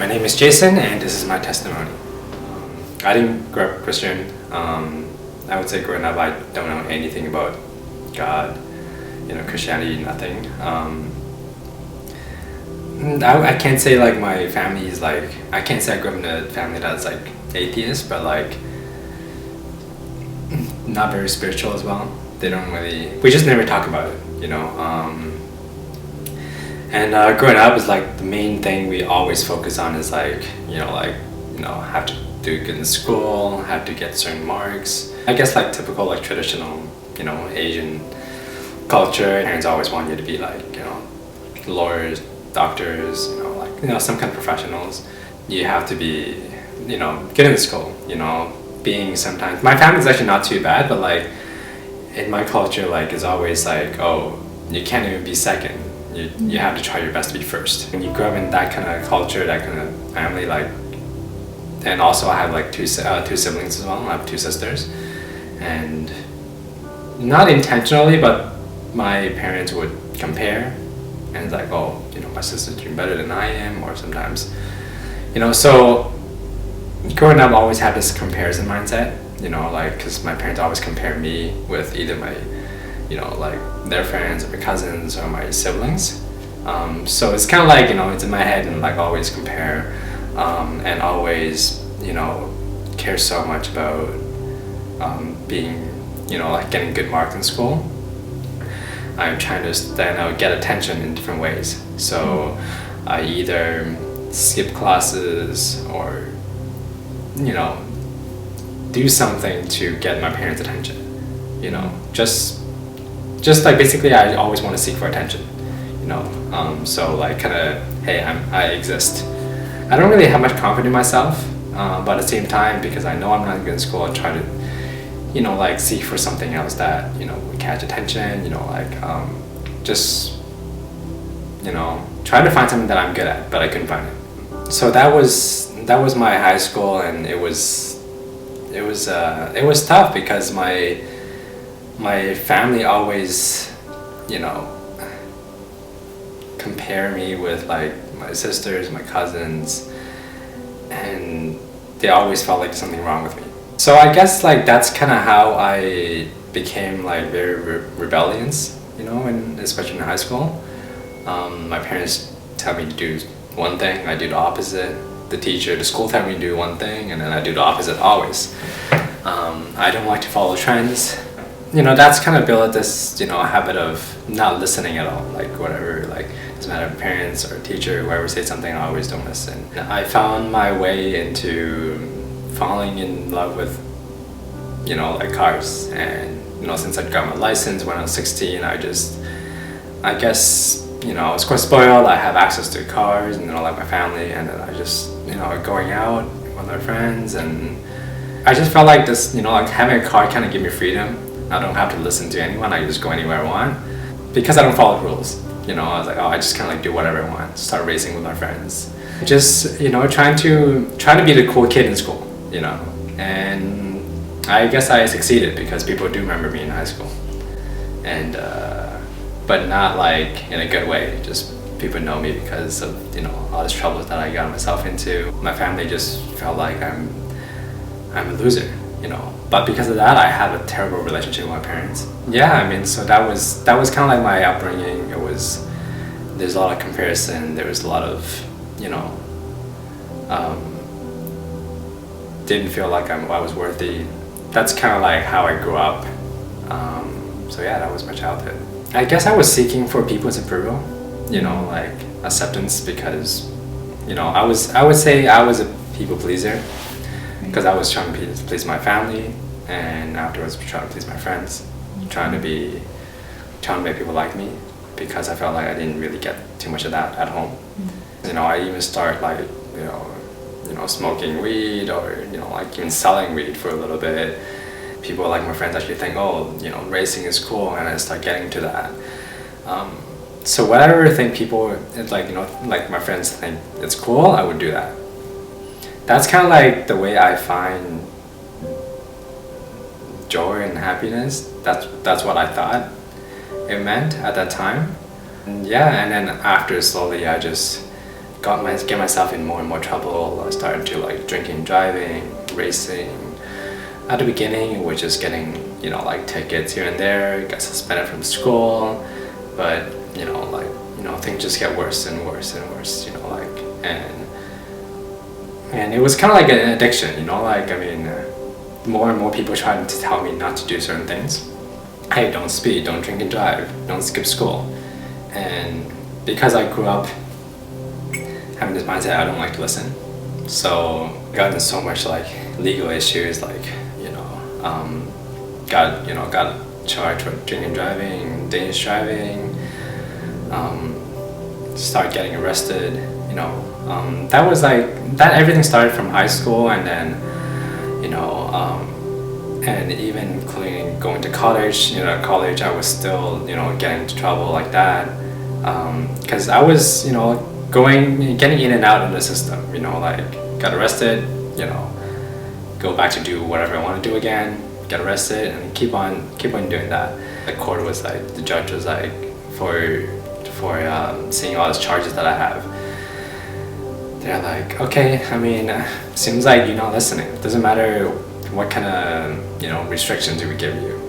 my name is Jason, and this is my testimony. I didn't grow up Christian. I would say growing up, I don't know anything about God, Christianity, nothing. I can't say like my family is like, I can't say I grew up in a family that's like atheist, but like not very spiritual as well. They don't really, we just never talk about it, And growing up is like the main thing we always focus on is like, have to do good in school, have to get certain marks. I guess like typical like traditional, Asian culture. Parents always want you to be like, lawyers, doctors, some kind of professionals. You have to be, good in school, being sometimes, my family's actually not too bad, but like in my culture, like it's always like, oh, you can't even be second. You have to try your best to be first. When you grow up in that kind of culture, that kind of family, like, and also I have like two siblings as well. I have two sisters, and not intentionally, but my parents would compare, and it's like, oh, my sister's doing better than I am, or sometimes, so growing up, I always had this comparison mindset, because my parents always compare me with either my like their friends or my cousins or my siblings. So it's kind of like, it's in my head and like always compare and always, care so much about being, like getting good marks in school. I'm trying to stand out, get attention in different ways. So I either skip classes or, do something to get my parents' attention, just like basically I always want to seek for attention, so like kind of, hey, I exist. I don't really have much confidence in myself, but at the same time, because I know I'm not good in school, I try to, like seek for something else that, would catch attention, just, try to find something that I'm good at, but I couldn't find it. So that was my high school, and it was tough because my family always, compare me with like my sisters, my cousins, and they always felt like something wrong with me. So I guess like that's kind of how I became like very rebellious, especially in high school. My parents tell me to do one thing, I do the opposite. The school tell me to do one thing, and then I do the opposite always. I don't like to follow trends. That's kind of built this, habit of not listening at all. Like whatever, like doesn't matter if parents or teacher, whoever say something, I always don't listen. I found my way into falling in love with, like cars. And, since I got my license when I was 16, I guess, I was quite spoiled. I have access to cars and, like my family. And then I just, going out with my friends. And I just felt like this, like having a car kind of gave me freedom. I don't have to listen to anyone. I can just go anywhere I want because I don't follow rules. I was like, oh, I just kind of like do whatever I want. Start racing with my friends. Just, trying to be the cool kid in school, And I guess I succeeded because people do remember me in high school. And, but not like in a good way. Just people know me because of, all this troubles that I got myself into. My family just felt like I'm a loser, But because of that, I have a terrible relationship with my parents. Yeah, so that was kind of like my upbringing. There's a lot of comparison. There was a lot of, didn't feel like I was worthy. That's kind of like how I grew up. So yeah, that was my childhood. I guess I was seeking for people's approval, like acceptance, because, I would say I was a people pleaser. Because I was trying to please my family, and afterwards trying to please my friends, trying to make people like me, because I felt like I didn't really get too much of that at home. I even start like, smoking weed, or, like even selling weed for a little bit. People like my friends actually think, oh, racing is cool, and I start getting into that. So whatever I think people, like, like my friends think it's cool, I would do that. That's kind of like the way I find joy and happiness. That's what I thought it meant at that time. And yeah, and then after slowly I just get myself in more and more trouble. I started to like drinking, driving, racing. At the beginning, it was just getting, like tickets here and there, got suspended from school, but things just get worse and worse and worse, and it was kind of like an addiction, more and more people trying to tell me not to do certain things. Hey, don't speed, don't drink and drive, don't skip school. And because I grew up having this mindset, I don't like to listen. So I got into so much like legal issues, like got charged with drinking, driving, dangerous driving. Start getting arrested. That was like that. Everything started from high school, and then and even including going to college. College I was still getting into trouble like that, because I was getting in and out of the system. Got arrested. Go back to do whatever I want to do again. Get arrested and keep on doing that. The court was like, the judge was like, for seeing all these charges that I have, they're like, okay, seems like you're not listening. It doesn't matter what kind of restrictions we give you.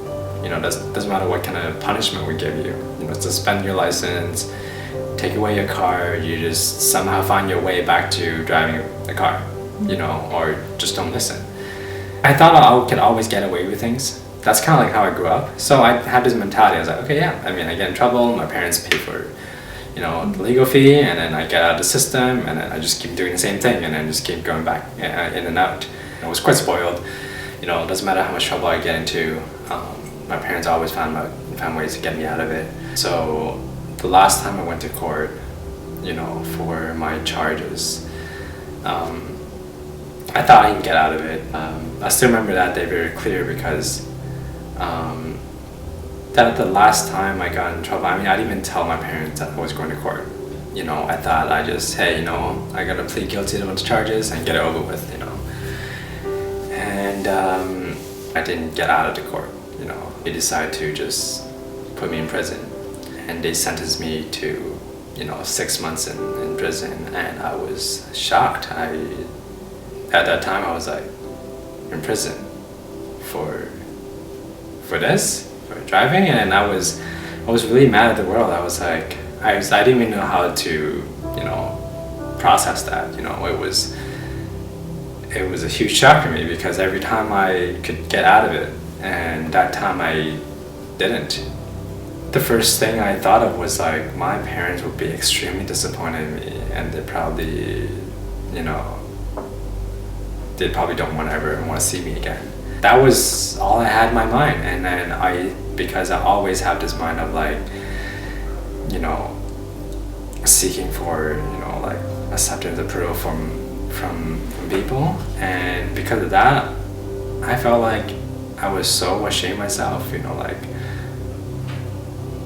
Doesn't matter what kind of punishment we give you. Suspend your license, take away your car. You just somehow find your way back to driving a car, or just don't listen. I thought I could always get away with things. That's kind of like how I grew up. So I had this mentality. I was like, okay, yeah. I get in trouble. My parents pay for, the legal fee, and then I get out of the system, and then I just keep doing the same thing, and then just keep going back in and out. I was quite spoiled. It doesn't matter how much trouble I get into. My parents always found ways to get me out of it. So the last time I went to court, for my charges, I thought I could get out of it. I still remember that day very clear because that the last time I got in trouble, I didn't even tell my parents that I was going to court. I thought I just, hey, I gotta plead guilty to the charges and get it over with, And I didn't get out of the court, They decided to just put me in prison. And they sentenced me to, 6 months in prison, and I was shocked. At that time, I was like, in prison for this, for driving, and I was really mad at the world. I was like, I didn't even know how to, process that. It was a huge shock for me because every time I could get out of it, and that time I didn't. The first thing I thought of was like, my parents would be extremely disappointed in me, and they probably, they probably don't want to see me again. That was all I had in my mind. And then because I always have this mind of like, seeking for, like acceptance, approval from people. And because of that, I felt like I was so ashamed of myself, like,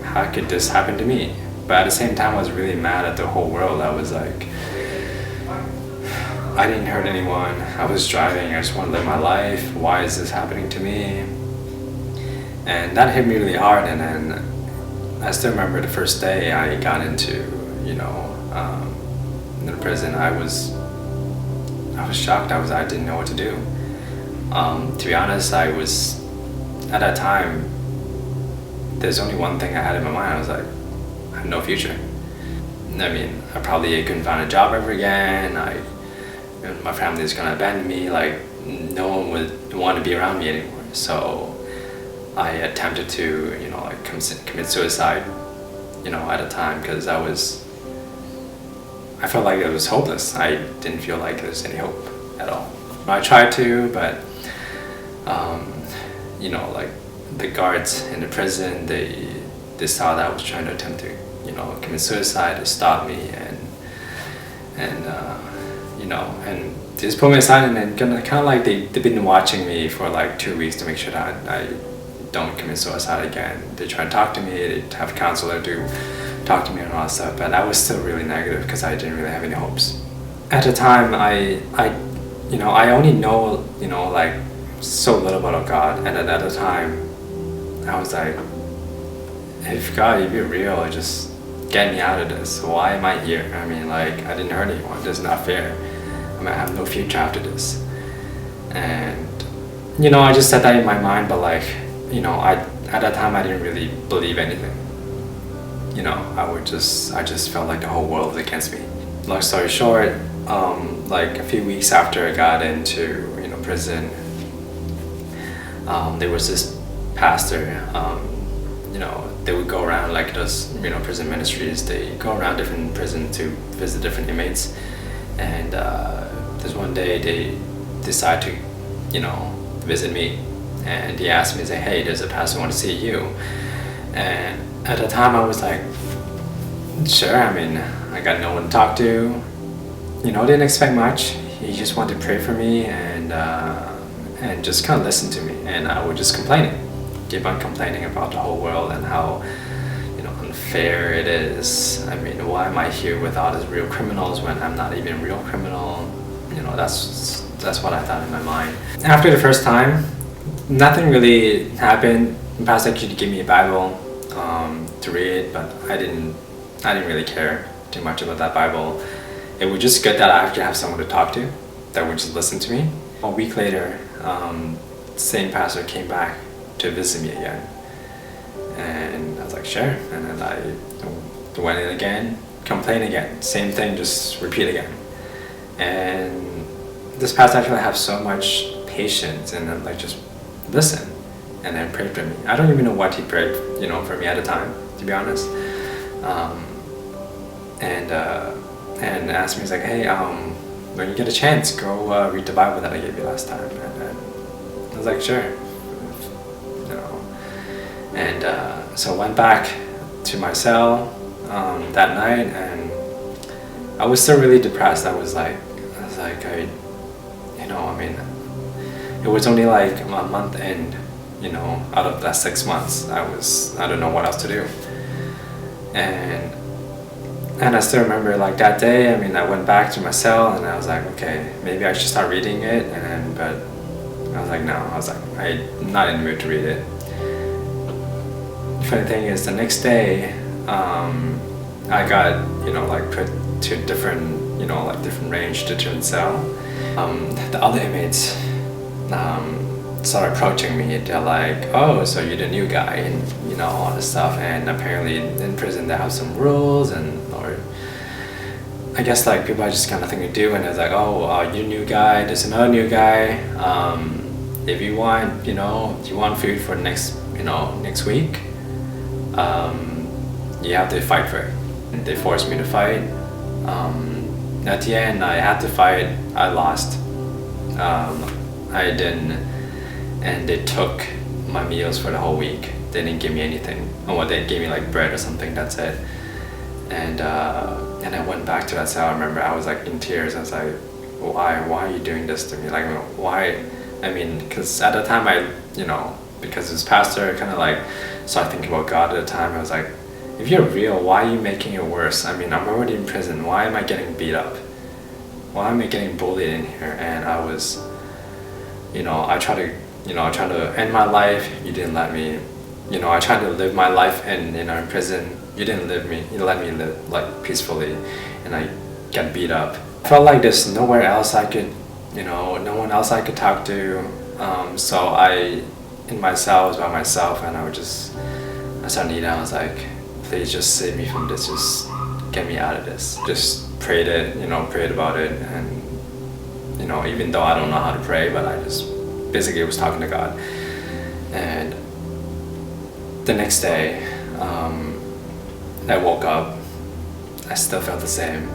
how could this happen to me? But at the same time, I was really mad at the whole world. I was like, I didn't hurt anyone. I was driving. I just want to live my life. Why is this happening to me? And that hit me really hard. And then I still remember the first day I got into, in the prison. I was shocked. I didn't know what to do. To be honest, I was at that time. There's only one thing I had in my mind. I was like, I have no future. I probably couldn't find a job ever again. My family is gonna abandon me. Like, no one would want to be around me anymore. So I attempted to, commit suicide, at a time, because I felt like it was hopeless. I didn't feel like there was any hope at all. I tried to, but like the guards in the prison, they saw that I was trying to attempt to, commit suicide. They stopped me and they just put me aside, and then kind of like they've been watching me for like 2 weeks to make sure that I don't commit suicide again. They try to talk to me. They have a counselor to talk to me and all that stuff, but I was still really negative because I didn't really have any hopes. At the time, I only know, like so little about God, and at the time, I was like, if God, if you're real, just get me out of this. Why am I here? I mean, like, I didn't hurt anyone. This is not fair. I mean, I have no future after this. And, I just said that in my mind, but like, at that time I didn't really believe anything. I just felt like the whole world was against me. Long story short, like a few weeks after I got into, prison, there was this pastor, they would go around like those, prison ministries. They go around different prisons to visit different inmates. And this one day they decide to, visit me. And he asked me, say, hey, there's a pastor who wants to see you. And at the time I was like, sure, I mean, I got no one to talk to. Didn't expect much. He just wanted to pray for me and just kind of listen to me. And I would just keep on complaining about the whole world and how, unfair it is. I mean, why am I here with all these real criminals when I'm not even a real criminal? That's what I thought in my mind. After the first time, nothing really happened. The pastor actually gave me a Bible to read, but I didn't really care too much about that Bible. It was just good that I actually have someone to talk to that would just listen to me. A week later, the same pastor came back to visit me again. And I was like, sure. And then I went in again, complain again, same thing, just repeat again. And this pastor actually have so much patience and then like just listen and then pray for me. I don't even know what he prayed, for me at the time, to be honest. And asked me, he's like, hey, when you get a chance, go read the Bible that I gave you last time. And then I was like, sure. And so I went back to my cell that night, and I was still really depressed. It was only like a month end, out of that 6 months. I don't know what else to do. And I still remember like that day, I went back to my cell and I was like, okay, maybe I should start reading it. But I was like, no, I'm not in the mood to read it. The funny thing is, the next day, I got, put to a different, different range, to different cell. The other inmates started approaching me. They're like, oh, so you're the new guy, and all this stuff. And apparently in prison they have some rules, or I guess like people have just got nothing to do, and it's like, oh, you're a new guy, there's another new guy. If you want, you want food for next week, you have to fight for it. And they forced me to fight. At the end, I had to fight. I lost. I didn't, and they took my meals for the whole week. They didn't give me anything. They gave me like bread or something. That's it. And I went back to that cell. I remember I was like in tears. I was like, why are you doing this to me? Like, why? Because at the time because this pastor, kind of like started thinking about God at the time. I was like, if you're real, why are you making it worse? I'm already in prison. Why am I getting beat up? Why am I getting bullied in here? And I was, I tried to end my life. You didn't let me. I tried to live my life in prison. You didn't let me live like peacefully, and I got beat up. I felt like there's nowhere else I could, no one else I could talk to. So I, in my cell, was by myself, and I started kneeling down. I was like, please just save me from this. Just get me out of this. Just prayed about it, and even though I don't know how to pray, but I just basically was talking to God. And the next day, I woke up. I still felt the same,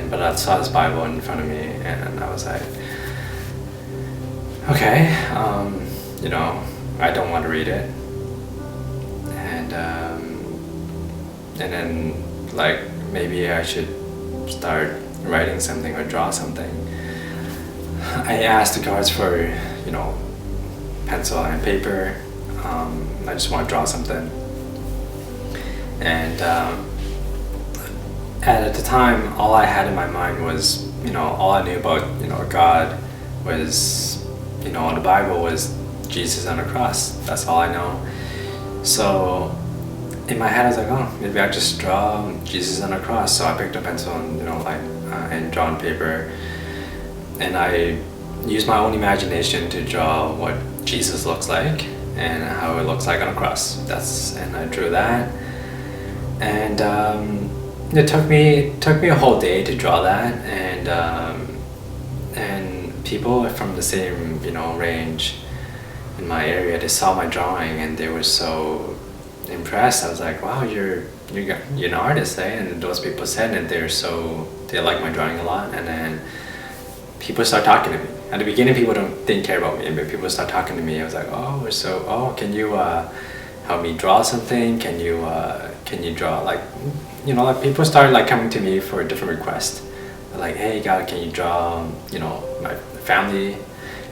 but I saw this Bible in front of me, and I was like, okay, I don't want to read it. And then like maybe I should start writing something or draw something. I asked the guards for pencil and paper. I just want to draw something. And at the time, all I had in my mind was all I knew about God was in the Bible was Jesus on the cross. That's all I know. So in my head I was like, oh, maybe I just draw Jesus on a cross. So I picked up pencil and and draw on paper, and I used my own imagination to draw what Jesus looks like and how it looks like on a cross. And I drew that, and it took me a whole day to draw that, and people from the same range in my area, they saw my drawing and they were so impressed. I was like, wow, you're an artist, eh? And those people said, and they like my drawing a lot. And then people start talking to me. At the beginning, people didn't care about me, but people start talking to me. I was like, can you help me draw something? Can you draw like people started like coming to me for a different request. They're like, hey God, can you draw my family?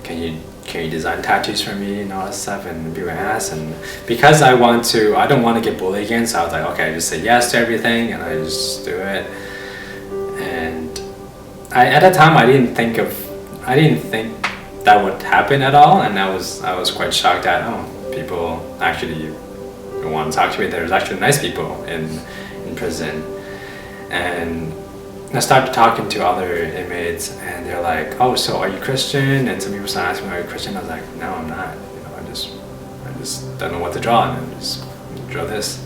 Can you design tattoos for me and all that stuff? And people ask, and because I don't want to get bullied again, so I was like, okay, I just say yes to everything and I just do it. And at that time I didn't think that would happen at all, and I was quite shocked at people actually want to talk to me. There's actually nice people in prison. And I started talking to other inmates, and they're like, oh, so are you Christian? And some people started asking me, are you Christian? I was like, no, I'm not. I just don't know what to draw, and I just draw this.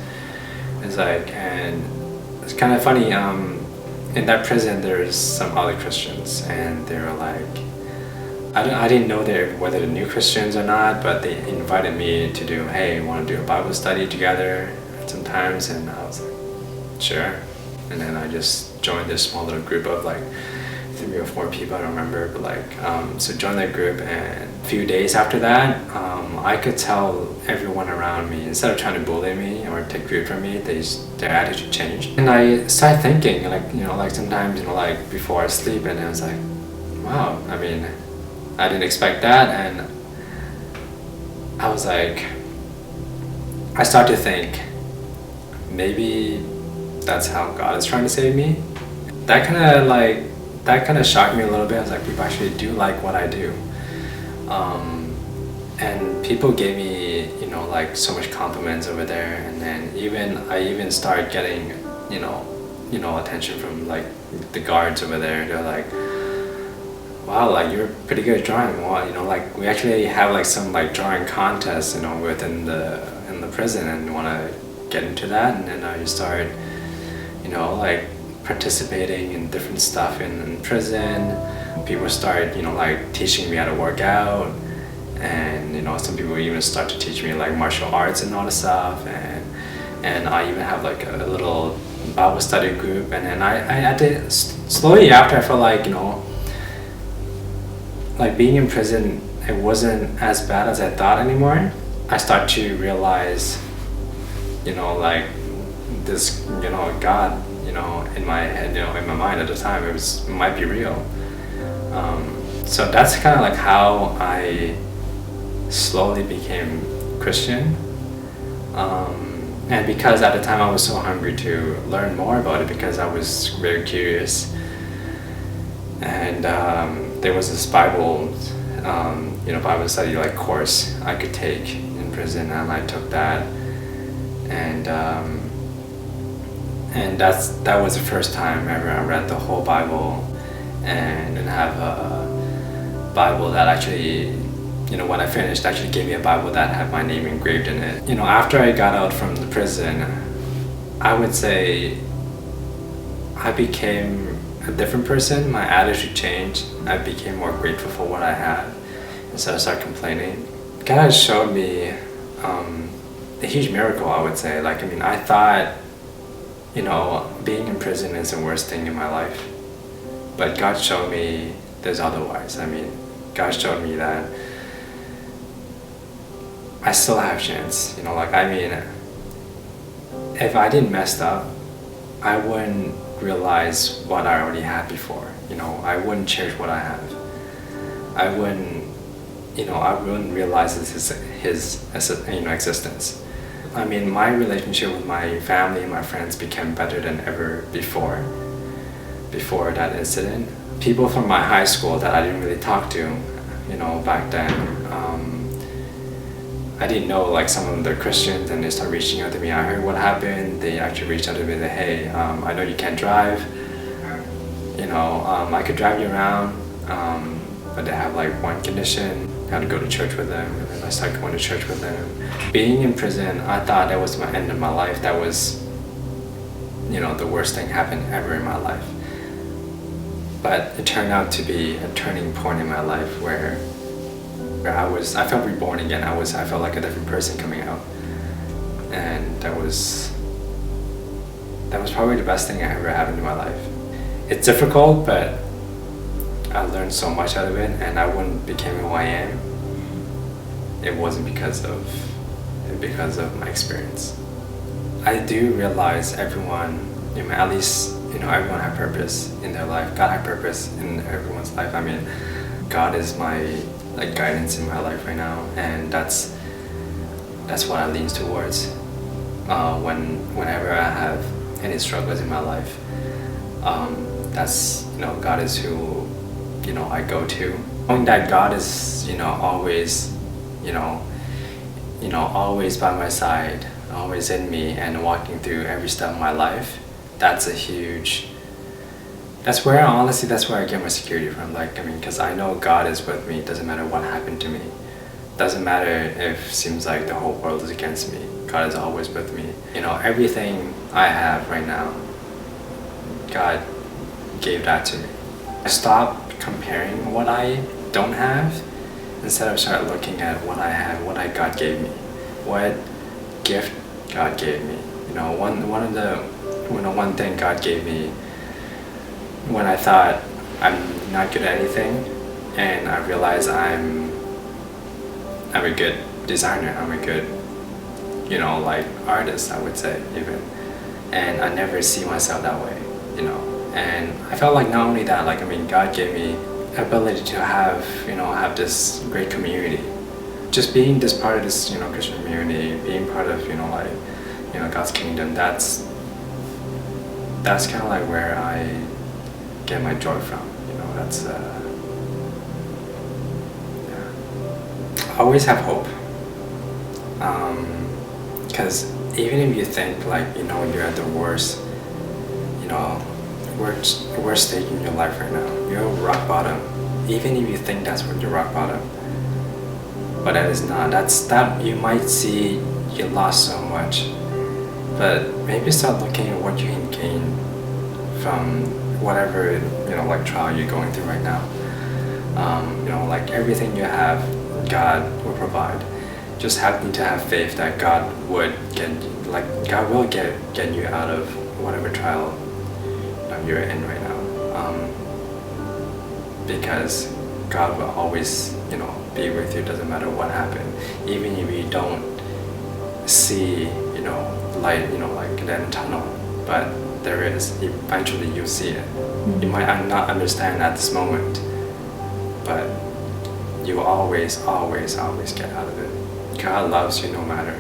It's like, and it's kind of funny, in that prison there's some other Christians, and they were like, I didn't know whether they're new Christians or not, but they invited me to do, hey, want to do a Bible study together sometimes, and I was like, sure. And then I just joined this small little group of like 3 or 4 people, I don't remember, but so joined that group, and a few days after that, I could tell everyone around me, instead of trying to bully me or take food from me, their attitude changed. And I started thinking, like sometimes, like before I sleep, and I was like, wow, I mean, I didn't expect that. And I was like, I started to think, maybe that's how God is trying to save me. That kind of shocked me a little bit. I was like, people actually do like what I do, and people gave me like so much compliments over there. And then I even started getting attention from like the guards over there. They're like, wow, like you're pretty good at drawing. Well, like we actually have like some like drawing contests within the prison, and want to get into that. And then I just started like participating in different stuff in prison. People started like teaching me how to work out, and some people even start to teach me like martial arts and all this stuff. And I even have like a little Bible study group. And then I did slowly after, I felt like like being in prison, it wasn't as bad as I thought anymore. I start to realize like this God in my head, in my mind at the time, it might be real. So that's kind of like how I slowly became Christian. And because at the time I was so hungry to learn more about it, because I was very curious. And there was this Bible study like course I could take in prison, and I took that. And that was the first time ever I read the whole Bible, and have a Bible that actually, when I finished, actually gave me a Bible that had my name engraved in it. After I got out from the prison, I would say I became a different person. My attitude changed. I became more grateful for what I had instead of start complaining. God showed me a huge miracle, I would say. I thought being in prison is the worst thing in my life, but God showed me there's otherwise. God showed me that I still have a chance. If I didn't mess up, I wouldn't realize what I already had before. I wouldn't cherish what I have. I wouldn't realize his existence. My relationship with my family and my friends became better than ever before that incident. People from my high school that I didn't really talk to, back then, I didn't know like some of them they're Christians, and they start reaching out to me. I heard what happened. They actually reached out to me and said, hey, I know you can't drive. I could drive you around, but they have like one condition. I had to go to church with them, and then I started going to church with them. Being in prison, I thought that was my end of my life. That was, the worst thing happened ever in my life. But it turned out to be a turning point in my life where I felt reborn again. I felt like a different person coming out, and that was probably the best thing that ever happened in my life. It's difficult, but I learned so much out of it, and I wouldn't become who I am. It wasn't because of my experience. I do realize everyone, at least everyone had purpose in their life. God had purpose in everyone's life. I mean, God is my guidance in my life right now, and that's what I lean towards whenever I have any struggles in my life. That's God is who I go to. Knowing that God is always always by my side, always in me, and walking through every step of my life. That's where I get my security from. Because I know God is with me. It doesn't matter what happened to me. It doesn't matter if it seems like the whole world is against me. God is always with me. Everything I have right now, God gave that to me. I stopped comparing what I don't have, instead of start looking at what I have, what God gave me, what gift God gave me. One thing God gave me when I thought I'm not good at anything, and I realized I'm a good designer, I'm a good artist, I would say, even, and I never see myself that way, and I felt like not only that, God gave me ability to have this great community. Just being this part of this Christian community, being part of God's kingdom, that's kind of like where I get my joy from. That's yeah. I always have hope, because even if you think you're at the worst stage in your life right now, you're rock bottom. Even if you think that's what you're rock bottom, but that is not. That you might see you lost so much, but maybe start looking at what you can gain from whatever trial you're going through right now. Everything you have, God will provide. Just need to have faith that God would God will get you out of whatever trial you're in right now, because God will always be with you. Doesn't matter what happened, even if you don't see light the end tunnel, but there is. Eventually you'll see it. You might not understand at this moment, but you always get out of it. God loves you no matter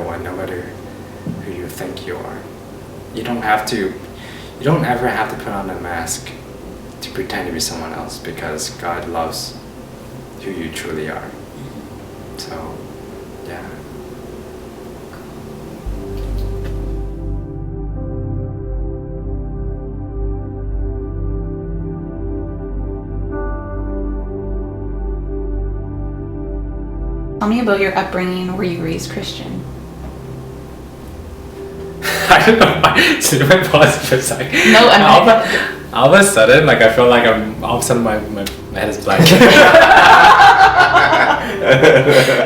what, no matter who you think you are. You don't ever have to put on a mask to pretend to be someone else, because God loves who you truly are. So, yeah. Tell me about your upbringing. Were you raised Christian? I don't know why. Did I pause for a second? No, I'm not. All of a sudden, I feel like all of a sudden my head is blank.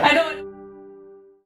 I don't